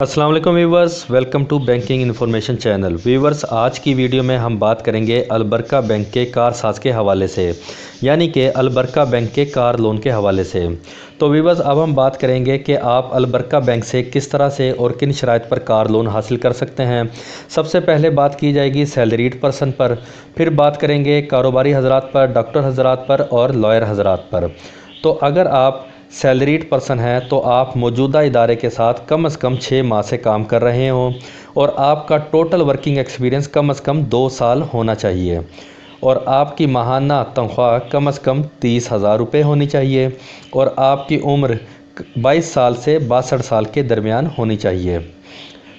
अस्सलाम वालेकुम viewers, welcome to banking information channel. Viewers, आज की वीडियो में हम बात करेंगे अलबरका बैंक के कार साज के हवाले से, यानी कि अलबरका बैंक के कार लोन के हवाले से। तो व्यूवर्स, अब हम बात करेंगे कि आप अलबरका बैंक से किस तरह से और किन शराइत पर कार लोन हासिल कर सकते हैं। सबसे पहले बात की जाएगी सैलरीड पर्सन पर, फिर बात करेंगे कारोबारी हजरात पर, डॉक्टर हजरात पर और लॉयर हजरात पर। तो अगर आप सैलरीड पर्सन हैं तो आप मौजूदा इदारे के साथ कम से कम 6 माह से काम कर रहे हों और आपका टोटल वर्किंग एक्सपीरियंस कम से कम 2 साल होना चाहिए और आपकी माहाना तनख्वाह कम से कम 30,000 रुपये होनी चाहिए और आपकी उम्र 22 साल से 62 साल के दरमियान होनी चाहिए।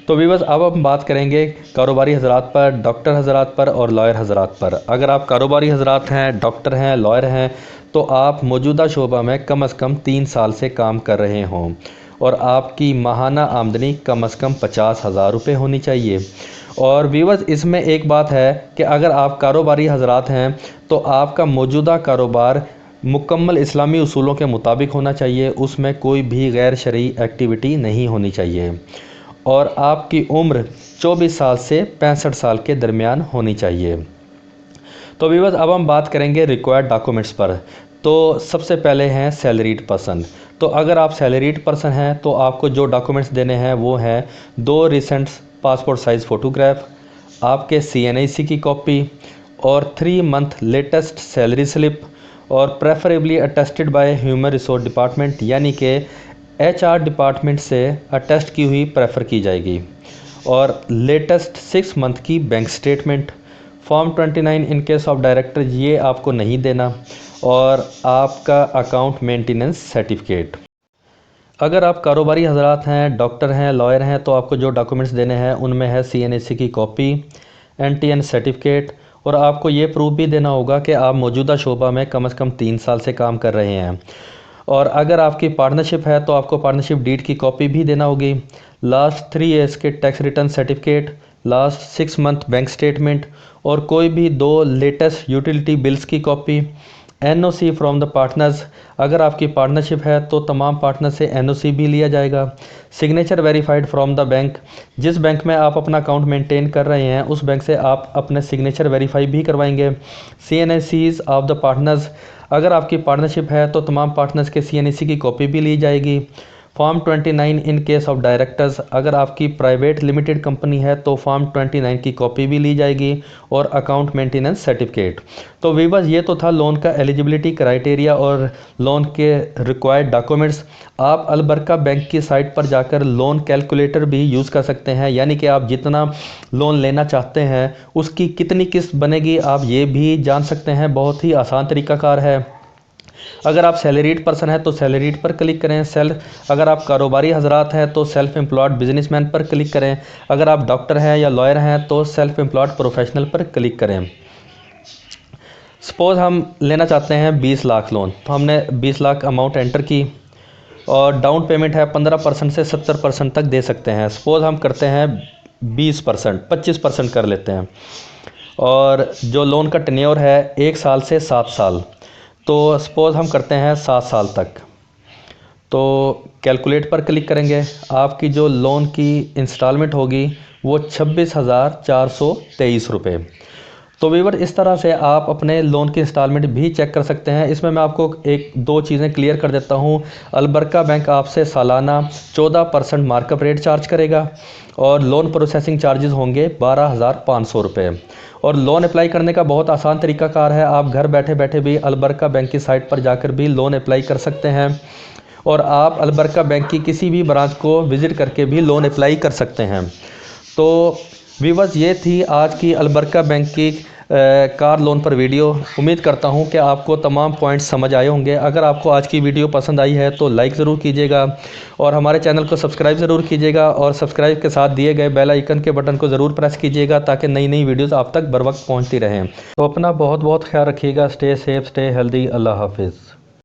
तो व्यूअर्स, अब हम बात करेंगे कारोबारी हजरात पर, डॉक्टर हजरात पर और लॉयर हजरात पर। अगर आप कारोबारी हजरात हैं, डॉक्टर हैं, लॉयर हैं, तो आप मौजूदा शोबा में कम से कम 3 साल से काम कर रहे हों और आपकी माहाना आमदनी कम से कम 50,000 रुपये होनी चाहिए। और व्यूअर्स, इसमें एक बात है कि अगर आप कारोबारी हजरात हैं तो आपका मौजूदा कारोबार मुकम्मल इस्लामी उसूलों के मुताबिक होना चाहिए, उसमें कोई भी गैर शरई एक्टिविटी नहीं होनी चाहिए और आपकी उम्र 24 साल से 65 साल के दरमियान होनी चाहिए। तो व्यूअर्स, अब हम बात करेंगे रिक्वायर्ड डॉक्यूमेंट्स पर। तो सबसे पहले हैं सैलरीड पर्सन। तो अगर आप सैलरीड पर्सन हैं तो आपको जो डॉक्यूमेंट्स देने हैं वो हैं 2 रिसेंट पासपोर्ट साइज़ फ़ोटोग्राफ, आपके CNIC की कॉपी और 3 मंथ लेटेस्ट सैलरी स्लिप और preferably attested by human resource department, यानी कि HR डिपार्टमेंट से अटेस्ट की हुई प्रेफर की जाएगी, और लेटेस्ट 6 मंथ की bank statement. Form 29 in case of director ये आपको नहीं देना, और आपका अकाउंट मेंटेनेंस सर्टिफिकेट। अगर आप कारोबारी हजरात हैं, डॉक्टर हैं, लॉयर हैं, तो आपको जो डॉक्यूमेंट्स देने हैं उनमें है CNAC की कॉपी, NTN सर्टिफिकेट, और आपको ये प्रूफ भी देना होगा कि आप मौजूदा शोबा में कम से कम 3 साल से काम कर रहे हैं। और अगर आपकी पार्टनरशिप है तो आपको पार्टनरशिप डीड की कॉपी भी देना होगी, लास्ट 3 ईयर्स के tax return certificate, last 6 month bank statement और कोई भी 2 लेटेस्ट यूटिलिटी बिल्स की copy, NOC from the partners. अगर आपकी पार्टनरशिप है तो तमाम पार्टनर से NOC भी लिया जाएगा। Signature verified from the bank, जिस बैंक में आप अपना अकाउंट मेंटेन कर रहे हैं उस बैंक से आप अपने सिग्नेचर वेरीफाई भी करवाएंगे। CNICs ऑफ द पार्टनर्स, अगर आपकी पार्टनरशिप है तो तमाम पार्टनर्स के CNIC की कॉपी भी ली जाएगी। Form 29 in case of directors, अगर आपकी प्राइवेट लिमिटेड कंपनी है तो फॉर्म 29 की कॉपी भी ली जाएगी और अकाउंट मेंटेनेंस सर्टिफिकेट। तो व्यूअर्स, ये तो था लोन का एलिजिबिलिटी क्राइटेरिया और लोन के रिक्वायर्ड डॉक्यूमेंट्स। आप अलबरका बैंक की साइट पर जाकर लोन कैलकुलेटर भी यूज़ कर सकते हैं, यानी कि आप जितना लोन लेना चाहते हैं उसकी कितनी किस्त बनेगी आप ये भी जान सकते हैं। बहुत ही आसान तरीक़ाकार है। अगर आप सैलरीड पर्सन हैं तो सैलरीड पर क्लिक करें, अगर आप कारोबारी हजरात हैं तो सेल्फ एम्प्लॉयड बिजनेसमैन पर क्लिक करें, अगर आप डॉक्टर हैं या लॉयर हैं तो सेल्फ एम्प्लॉयड प्रोफेशनल पर क्लिक करें। सपोज़ हम लेना चाहते हैं 20 लाख लोन, तो हमने 20 लाख अमाउंट एंटर की और डाउन पेमेंट है 15% से 70% तक दे सकते हैं। सपोज़ हम करते हैं 20%, 25% कर लेते हैं, और जो लोन का टेन्योर है 1 साल से 7 साल, तो सपोज़ हम करते हैं 7 साल तक। तो कैलकुलेट पर क्लिक करेंगे, आपकी जो लोन की इंस्टॉलमेंट होगी वो 26,423 रुपये। तो व्यूअर, इस तरह से आप अपने लोन की इंस्टॉलमेंट भी चेक कर सकते हैं। इसमें मैं आपको 1-2 चीज़ें क्लियर कर देता हूँ। अलबरका बैंक आपसे सालाना 14% मार्कअप रेट चार्ज करेगा और लोन प्रोसेसिंग चार्जेस होंगे 12,500 रुपये। और लोन अप्लाई करने का बहुत आसान तरीक़ाकार है, आप घर बैठे बैठे भी अलबरका बैंक की साइट पर जाकर भी लोन अप्लाई कर सकते हैं और आप अलबरका बैंक की किसी भी ब्रांच को विज़िट करके भी लोन अप्लाई कर सकते हैं। तो व्यूअर्स, ये थी आज की अलबरका बैंक की कार लोन पर वीडियो। उम्मीद करता हूं कि आपको तमाम पॉइंट्स समझ आए होंगे। अगर आपको आज की वीडियो पसंद आई है तो लाइक ज़रूर कीजिएगा और हमारे चैनल को सब्सक्राइब ज़रूर कीजिएगा, और सब्सक्राइब के साथ दिए गए बेल आइकन के बटन को ज़रूर प्रेस कीजिएगा ताकि नई नई वीडियोज़ आप तक बर वक्त पहुँचती रहें। तो अपना बहुत बहुत ख्याल रखिएगा। Stay safe, stay healthy. अल्लाह हाफिज़।